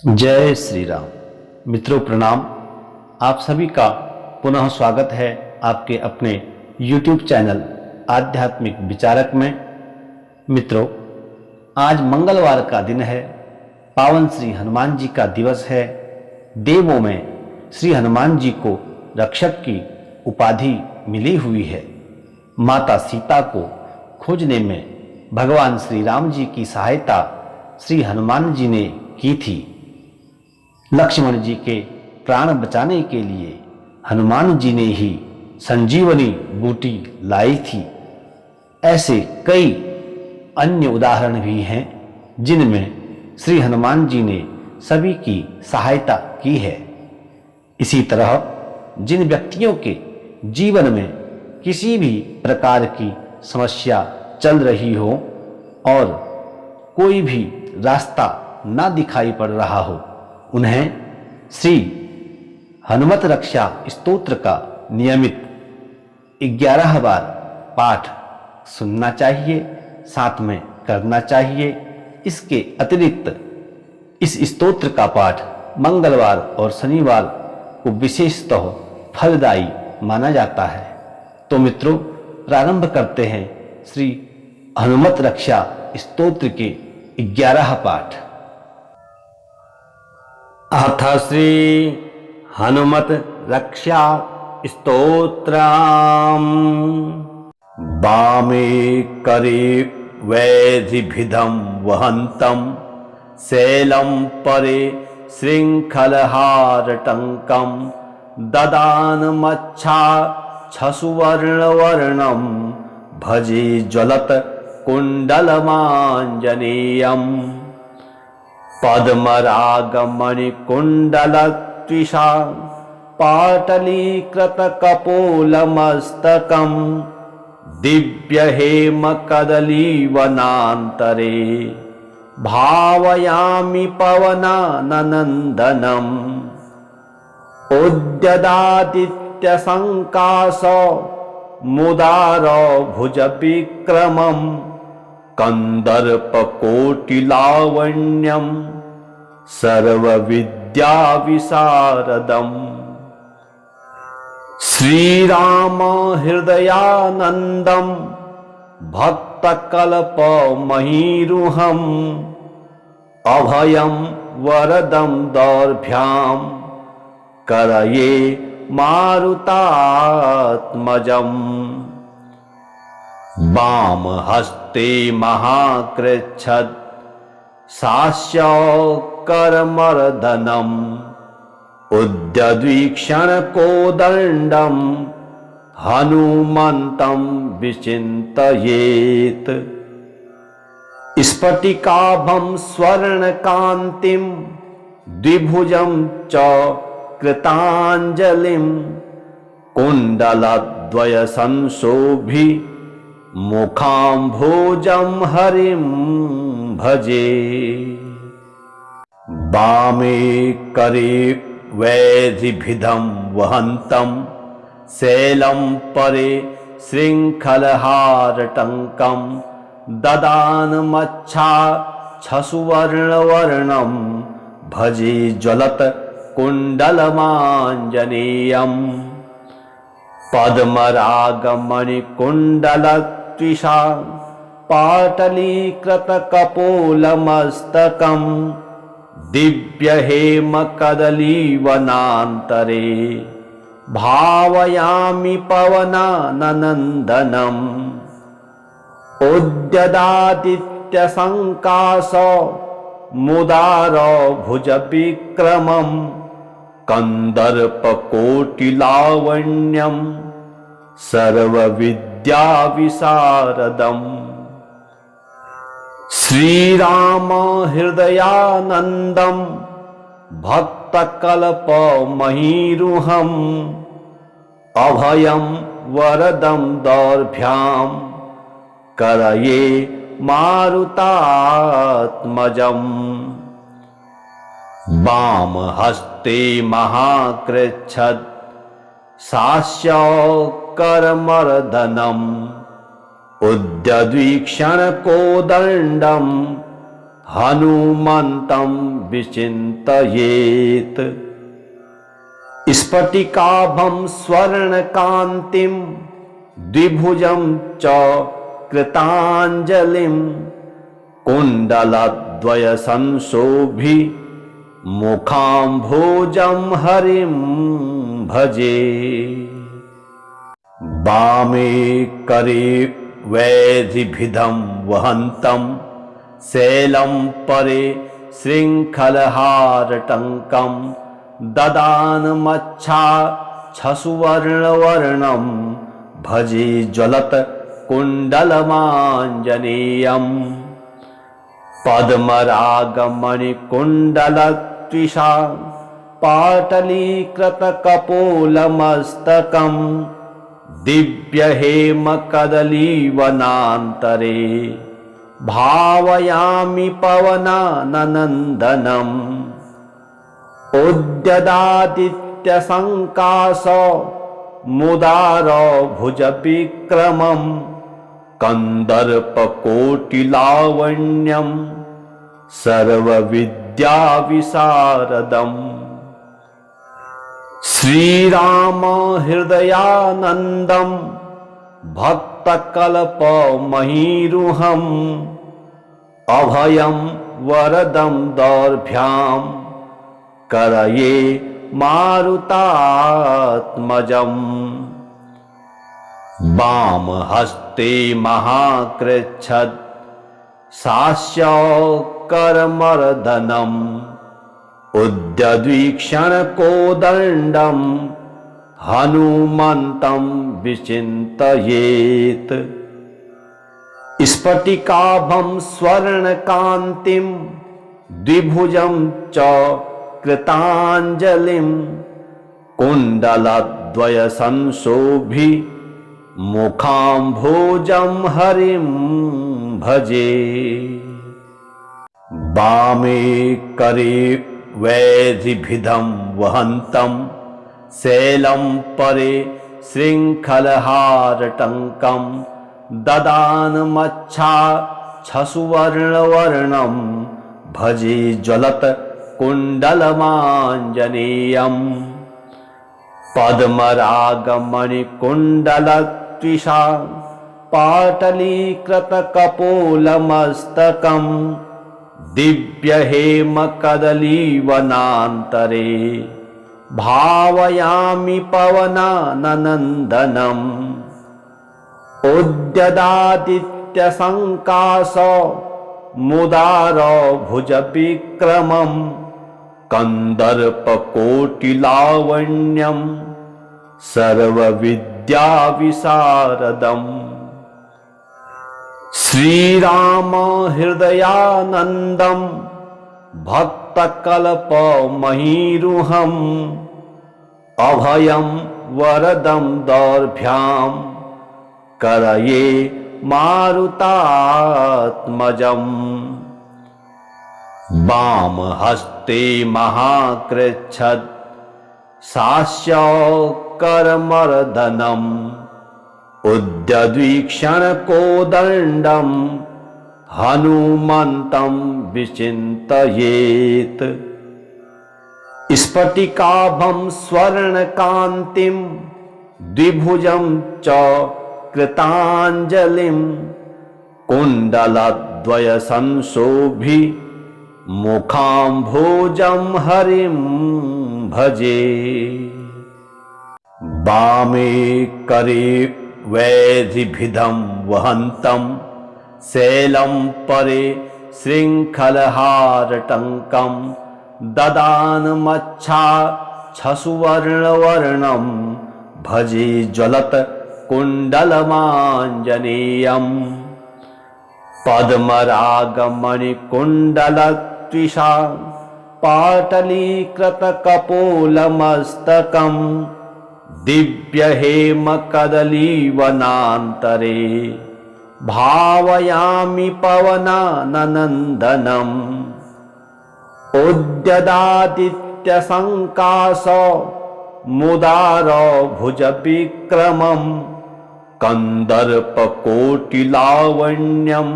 जय श्री राम। मित्रों प्रणाम। आप सभी का पुनः स्वागत है आपके अपने YouTube चैनल आध्यात्मिक विचारक में। मित्रों, आज मंगलवार का दिन है, पावन श्री हनुमान जी का दिवस है। देवों में श्री हनुमान जी को रक्षक की उपाधि मिली हुई है। माता सीता को खोजने में भगवान श्री राम जी की सहायता श्री हनुमान जी ने की थी। लक्ष्मण जी के प्राण बचाने के लिए हनुमान जी ने ही संजीवनी बूटी लाई थी। ऐसे कई अन्य उदाहरण भी हैं जिनमें श्री हनुमान जी ने सभी की सहायता की है। इसी तरह जिन व्यक्तियों के जीवन में किसी भी प्रकार की समस्या चल रही हो और कोई भी रास्ता ना दिखाई पड़ रहा हो, उन्हें श्री हनुमत रक्षा स्तोत्र का नियमित 11 बार पाठ सुनना चाहिए, साथ में करना चाहिए। इसके अतिरिक्त इस स्तोत्र का पाठ मंगलवार और शनिवार को विशेषतः फलदायी माना जाता है। तो मित्रों, प्रारंभ करते हैं श्री हनुमत रक्षा स्तोत्र के 11 पाठ। अथ श्री हनुमत रक्षा स्तोत्रम्। वामे करे वैधिभिदं वहन्तं शैलं परे शृङ्खलहारटङ्कं ददानमच्छा छसुवर्णवर्णं भजे ज्वलत कुण्डलमाञ्जनेयम्। पद्मरागमणिकुण्डलत्विषा पाटलीकृतकपोलमस्तकं दिव्यहेमकदलीवनान्तरे भावयामि पवनाननन्दनम्। उद्यदादित्यसङ्काशो मुदारो भुजविक्रमम् कन्दर्पकोटिलावण्यं सर्वविद्याविशारदम्। श्रीराम हृदयानन्दं भक्तकल्पमहीरुहम् अभयं वरदं दौर्भ्यां करये मारुतात्मजम्। वाम हस्ते महाकृच्छ्र शास्यकरमर्दनम् उद्यद्वीक्षणकोदण्डं हनुमन्तं विचिन्तयेत्। स्फटिकाभं स्वर्णकान्तिं द्विभुजं च कृताञ्जलिं कुण्डलद्वयसंशोभि मुखाम्भोजं हरिं भजे। वामे करे वैधिभिदं वहन्तं शैलं परे शृङ्खलहारटङ्कं ददानमच्छा छसुवर्णवर्णं भजे ज्वलत कुण्डलमाञ्जनेयम्। पद्मरागमणिकुण्डलत्विषा पाटलीकृतकपोलमस्तकं दिव्यहेमकदलीवनान्तरे भावयामि पवनाननन्दनम्। उद्यदादित्यसङ्काशो मुदारो भुजविक्रमं कन्दर्पकोटिलावण्यं सर्वविद्याविशारदम्। श्रीराम हृदयानन्दं भक्तकल्पमहीरुहम् अभयं वरदं दौर्भ्यां करये मारुतात्मजम्। वाम हस्ते महाकृच्छ्र शास्यकरमर्दनम् उद्यद्वीक्षणकोदण्डं हनुमन्तं विचिन्तयेत्। स्फटिकाभं स्वर्णकान्तिं द्विभुजं च कृताञ्जलिं कुण्डलद्वयसंशोभि मुखाम्भोजं हरिं भजे। वामे करे वैधिभिदं वहन्तं शैलं परे शृङ्खलहारटङ्कं ददानमच्छाछसुवर्णवर्णं भजे ज्वलत कुण्डलमाञ्जनेयम्। पद्मरागमणिकुण्डलत्विषा पाटलीकृतकपोलमस्तकं दिव्यहेमकदलीवनान्तरे भावयामि पवनाननन्दनम्। उद्यदादित्यसङ्काश मुदारो भुजविक्रमं कन्दर्पकोटिलावण्यं सर्वविद्याविशारदम्। श्रीराम हृदयानन्दं भक्तकल्पमहीरुहम् अभयं वरदं दौर्भ्यां करये मारुतात्मजम्। वामहस्ते महाकृच्छ्र शास्यकरमर्दनम् उद्यद्वीक्षणकोदण्डं हनुमन्तं विचिन्तयेत्। स्फटिकाभं स्वर्णकान्तिं द्विभुजं च कृताञ्जलिं कुण्डलद्वयसंशोभि मुखाम्भोजं हरिं भजे। वामे करे वैधिभिदं वहन्तं शैलं परे शृङ्खलहारटङ्कं ददानमच्छाछसुवर्णवर्णं भजे ज्वलत कुण्डलमाञ्जनेयम्। पद्मरागमणिकुण्डलत्विषा पाटलीकृतकपोलमस्तकं दिव्यहेमकदलीवनान्तरे भावयामि पवनाननन्दनम्। उद्यदादित्यसङ्काश मुदारो भुजविक्रमं कन्दर्पकोटिलावण्यं सर्वविद्याविशारदम्। श्रीराम हृदयानन्दं भक्तकल्पमहीरुहम् अभयं वरदं दौर्भ्यां करये मारुतात्मजम्। वामहस्ते महाकृच्छ्र शास्यकरमर्दनम् उद्यद्वीक्षणकोदण्डं हनुमन्तं विचिन्तयेत्। स्फटिकाभं स्वर्णकान्तिं द्विभुजं च कृताञ्जलिं कुण्डलद्वयसंशोभि मुखाम्भोजं हरिं भजे। वामे करे वैधिभिदं वहन्तं शैलं परे शृङ्खलहारटङ्कं ददानमच्छाछसुवर्णवर्णं भजे ज्वलत कुण्डलमाञ्जनेयम्। पद्मरागमणिकुण्डलत्विषा पाटलीकृतकपोलमस्तकं दिव्यहेमकदलीवनान्तरे भावयामि पवनाननन्दनम्। उद्यदादित्यसङ्काश मुदारो भुजविक्रमं कन्दर्पकोटिलावण्यं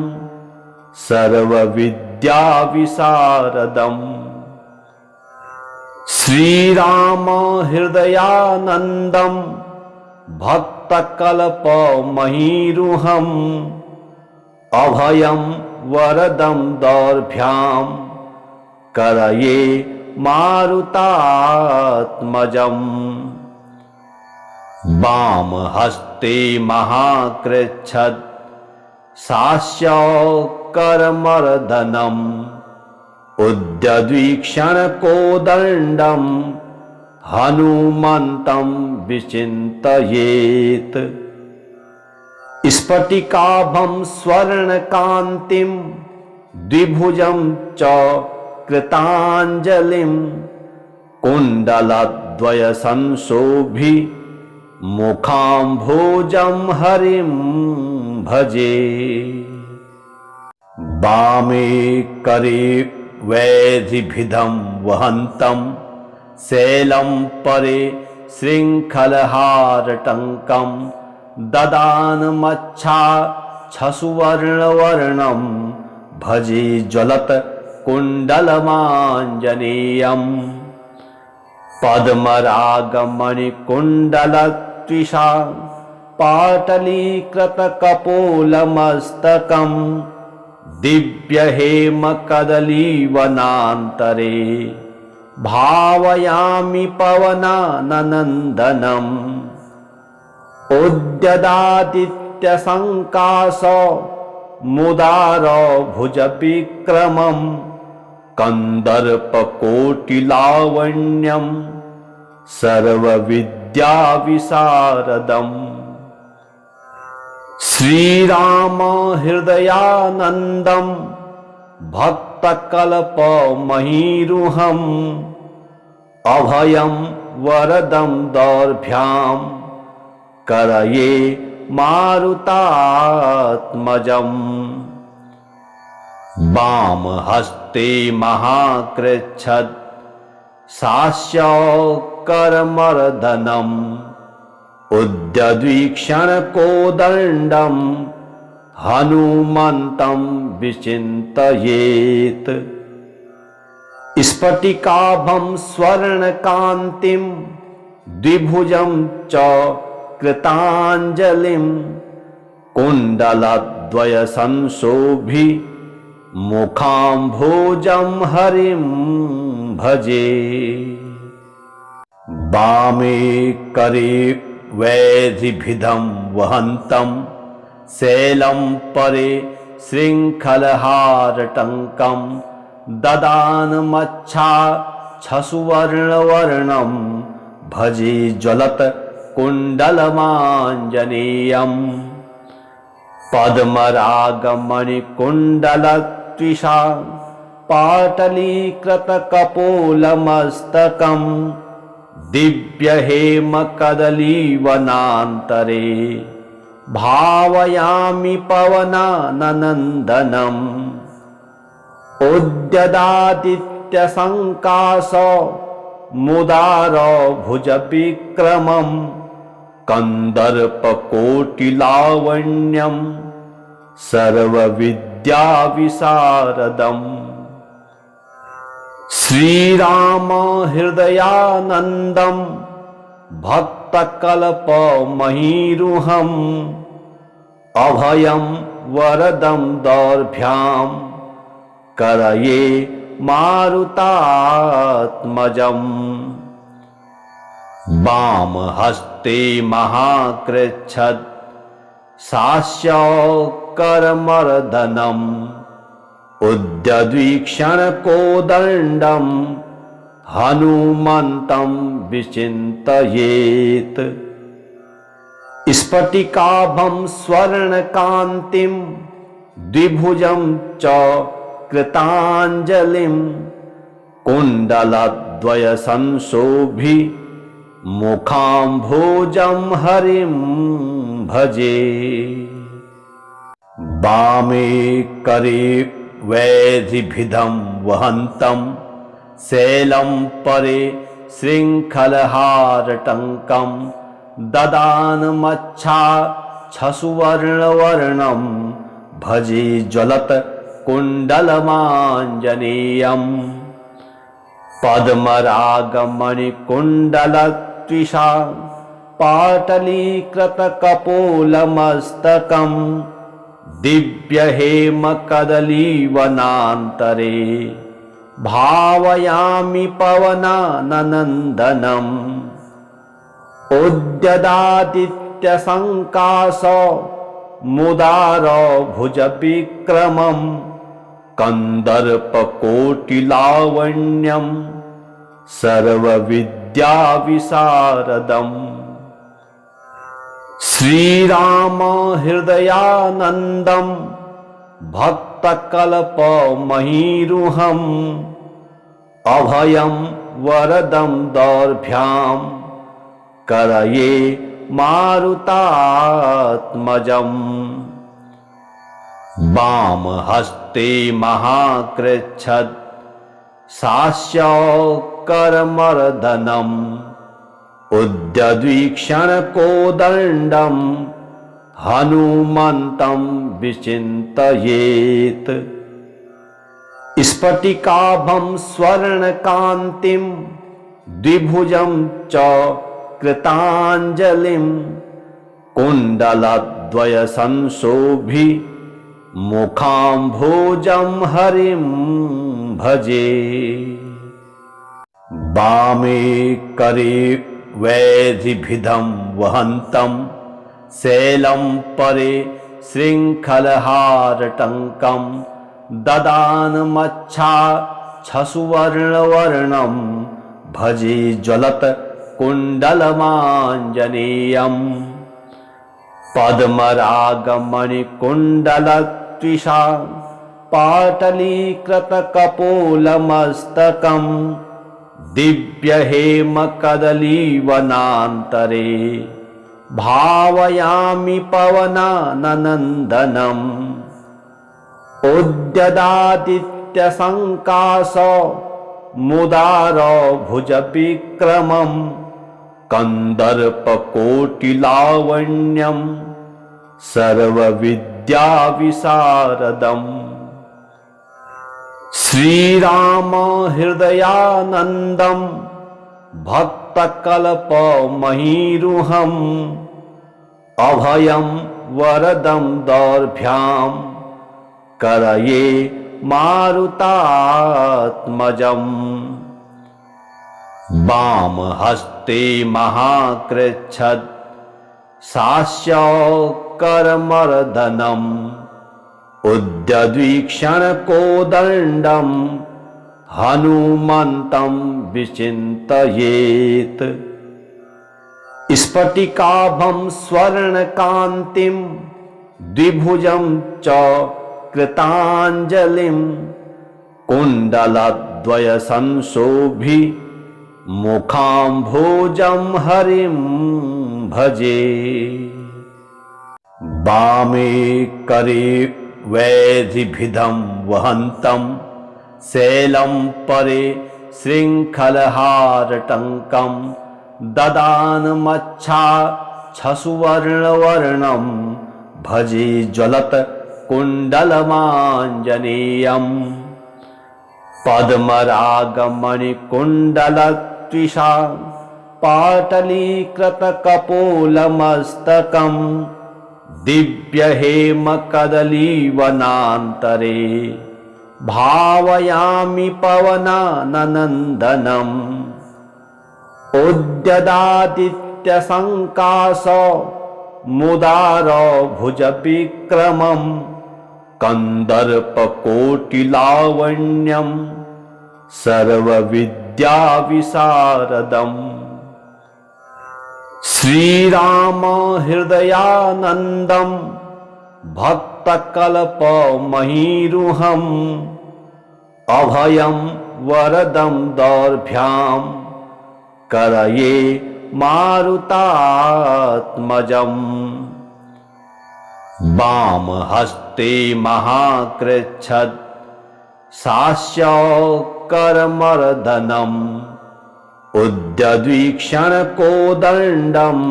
सर्वविद्याविशारदम्। विद्याविशारदम् श्रीराम हृदयानन्दम् भक्तकल्पमहीरुहम् अभयं वरदं दौर्भ्यां करये मारुतात्मजम् वामहस्ते महाकृच्छ्र शास्यकरमर्दनम् उद्यद्वीक्षणकोदण्डं हनुमन्तं विचिन्तयेत् स्फटिकाभं स्वर्णकान्तिं द्विभुजं च कृताञ्जलिं कुण्डलद्वयसंशोभि मुखाम्भोजं हरिं भजे वामे करे वैधिभिदं वहन्तं शैलं परे शृङ्खलहारटङ्कं ददानमच्छाछसुवर्णवर्णं भजे ज्वलत कुण्डलमाञ्जनेयम् पद्मरागमणिकुण्डलत्विषा पाटलीकृतकपोलमस्तकम् दिव्यहेमकदलीवनान्तरे भावयामि पवनाननन्दनम् उद्यदादित्यसङ्काश मुदार भुजविक्रमम् कन्दर्पकोटिलावण्यं सर्वविद्याविशारदम् श्रीराम हृदयानन्दं भक्तकल्पमहीरुहम् अभयं वरदं दौर्भ्यां करये मारुतात्मजम् वामहस्ते महाकृच्छ्र शास्यकरमर्दनम् उद्यद्वीक्षणकोदण्डं हनुमन्तं विचिन्तयेत् स्फटिकाभं स्वर्णकान्तिं द्विभुजं च कृताञ्जलिं कुण्डलद्वयसंशोभि मुखाम्भोजं हरिं भजे वामे करे वैधिभिदं वहन्तं शैलं परे शृङ्खलहारटङ्कं ददानमच्छाछसुवर्णवर्णं भजे ज्वलत कुण्डलमाञ्जनेयम् पद्मरागमणिकुण्डलत्विषा पाटलीकृतकपोलमस्तकम् दिव्यहेमकदलीवनान्तरे भावयामि पवनाननन्दनम् उद्यदादित्यसङ्काश मुदार भुजविक्रमम् कन्दर्पकोटिलावण्यं सर्वविद्याविशारदम् श्रीराम हृदयानन्दं भक्तकल्पमहीरुहम् अभयं वरदं दौर्भ्यां करये मारुतात्मजम् वामहस्ते महाकृच्छ्र शास्यकरमर्दनम् उद्यद्वीक्षणकोदण्डं हनुमन्तं विचिन्तयेत् स्फटिकाभं स्वर्णकान्तिं द्विभुजं च कृताञ्जलिं कुण्डलद्वयसंशोभि मुखाम्भोजं हरिं भजे वामे करे वैधिभिदं वहन्तं शैलं परे शृङ्खलहारटङ्कं ददानमच्छाछसुवर्णवर्णं भजे ज्वलत कुण्डलमाञ्जनेयम् पद्मरागमणिकुण्डलत्विषा पाटलीकृतकपोलमस्तकम् दिव्यहेमकदलीवनान्तरे भावयामि पवनाननन्दनम् उद्यदादित्यसङ्काश मुदारो भुजविक्रमम् कन्दर्पकोटिलावण्यम् सर्वविद्याविशारदम् श्रीराम हृदयानन्दम् भक्तकल्पमहीरुहम् अभयं वरदं दौर्भ्याम् करये मारुतात्मजम् वामहस्ते महाकृच्छ्रत् शास्यकरमर्दनम् उद्यद्वीक्षणकोदण्डम् हनुमन्तं विचिन्तयेत् स्फटिकाभं स्वर्णकान्तिं द्विभुजं च कृताञ्जलिं कुण्डलद्वयसंशोभि मुखाम्भोजं हरिं भजे वामे करे वैधिभिधं वहन्तं शैलं परे शृङ्खलहारटङ्कं ददानमच्छाछसुवर्णवर्णं भजे ज्वलत कुण्डलमाञ्जनेयम् पद्मरागमणिकुण्डलत्विषा पाटलीकृतकपोलमस्तकम् दिव्यहेमकदलीवनान्तरे भावयामि पवनाननन्दनम् उद्यदादित्यसङ्काश मुदारो भुजविक्रमम् कन्दर्पकोटिलावण्यम् सर्वविद्याविशारदम् श्रीराम हृदयानन्दम् भक्तकल्पमहीरुहम् अभयं वरदं दौर्भ्याम् करये मारुतात्मजम् वामहस्ते महाकृच्छ्रत् शास्यकरमर्दनम् उद्यद्वीक्षणकोदण्डम् हनुमन्तं विचिन्तयेत् स्फटिकाभं स्वर्णकान्तिं द्विभुजं च कृताञ्जलिं कुण्डलद्वयसंशोभि मुखाम्भोजं हरिं भजे वामे करे वैधिभिधं वहन्तं शैलं परे शृङ्खलहारटङ्कं ददानमच्छाछसुवर्णवर्णं भजे ज्वलत कुण्डलमाञ्जनेयम् पद्मरागमणिकुण्डलत्विषा पाटलीकृतकपोलमस्तकम् दिव्यहेमकदलीवनान्तरे भावयामि पवनाननन्दनम् उद्यदादित्यसङ्काश मुदारो भुजविक्रमम् कन्दर्पकोटिलावण्यम् सर्वविद्याविशारदम् श्रीराम हृदयानन्दम् भक्तकल्पमहीरुहम् अभयं वरदं दौर्भ्याम् करये मारुतात्मजम् वामहस्ते महाकृच्छ्रत् शास्यकरमर्दनम् उद्यद्वीक्षणकोदण्डम्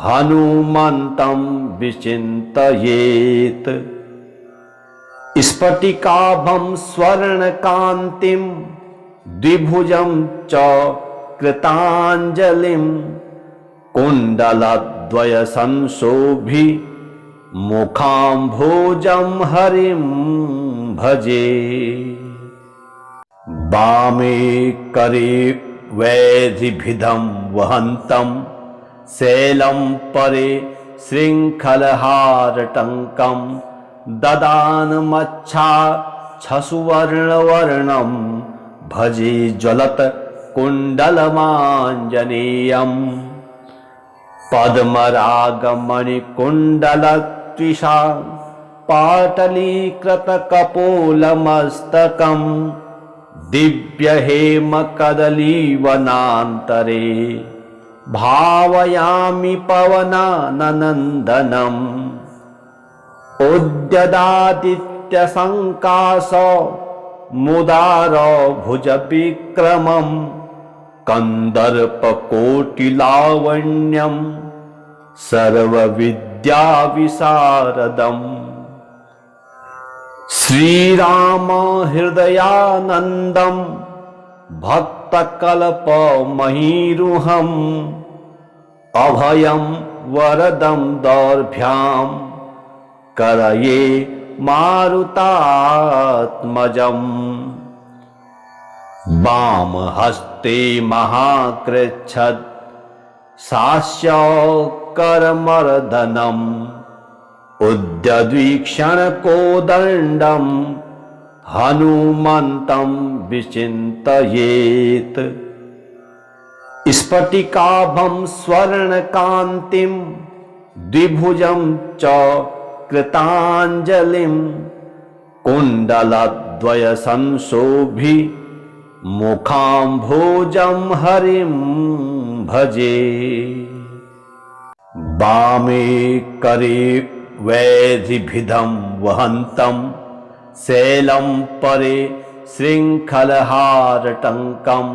हनुमन्तं विचिन्तयेत् स्फटिकाभं स्वर्णकान्तिं द्विभुजं च कृताञ्जलिं कुण्डलद्वयसंशोभि मुखाम्भोजं हरिं भजे। वामे करे वैधिभिदं वहन्तं शैलं परे शृङ्खलहारटङ्कं ददानमच्छाछसुवर्णवर्णं भजे ज्वलत कुण्डलमाञ्जनेयम्। पद्मरागमणिकुण्डलत्विषा पाटलीकृतकपोलमस्तकं दिव्यहेमकदलीवनान्तरे भावयामि पवनाननन्दनम्। उद्यदादित्यसङ्काश मुदारो भुजविक्रमं कन्दर्पकोटिलावण्यं सर्वविद्याविशारदम्। श्रीराम हृदयानन्दं भक्तकल्पमहीरुहम् अभयं वरदं दौर्भ्यां करये मारुतात्मजम्। वामहस्ते महाकृच्छ्रत् शास्यकरमर्दनम् उद्यद्वीक्षणकोदण्डं हनुमन्तं विचिन्तयेत्। स्फटिकाभं स्वर्णकान्तिं द्विभुजं च कृताञ्जलिं कुण्डलद्वयसंशोभि मुखाम्भोजं हरिं भजे। वामे करे वैधिभिदं वहन्तं शैलं परे शृङ्खलहारटङ्कं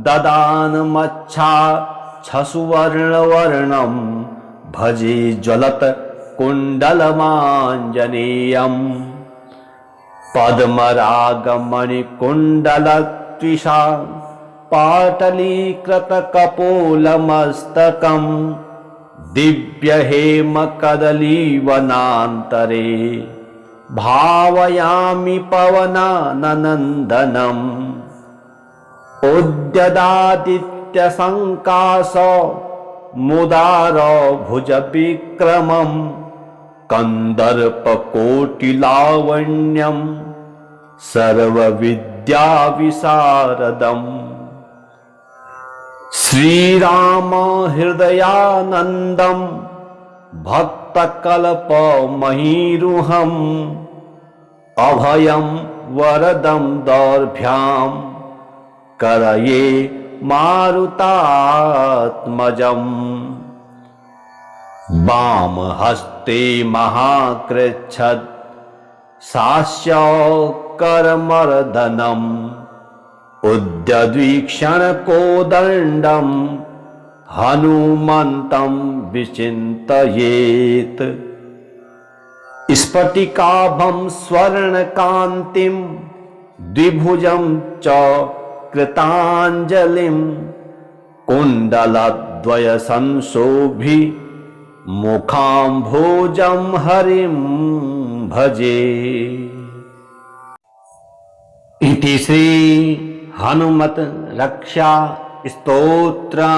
ददानमच्छाछसुवर्णवर्णं भजे ज्वलत कुण्डलमाञ्जनेयम्। पद्मरागमणिकुण्डलत्विषा पाटलीकृतकपोलमस्तकं दिव्यहेमकदलीवनान्तरे भावयामि पवनाननन्दनम्। उद्यदादित्यसङ्काश मुदारो भुजविक्रमं कन्दर्पकोटिलावण्यं सर्वविद्याविशारदम्। श्रीराम हृदयानन्दं भक्तकल्पमहीरुहम् अभयं वरदं दौर्भ्यां करये मारुतात्मजम्। वामहस्ते महाकृच्छ्रत् शास्यकरमर्दनम् उद्यद्वीक्षणकोदण्डं हनुमन्तं विचिन्तयेत्। स्फटिकाभं स्वर्णकान्तिं द्विभुजं च कृताञ्जलिं कुण्डलद्वयसंशोभि मुखाम्भोजं हरिं भजे। इति श्री हनुमत रक्षा स्तोत्रम्।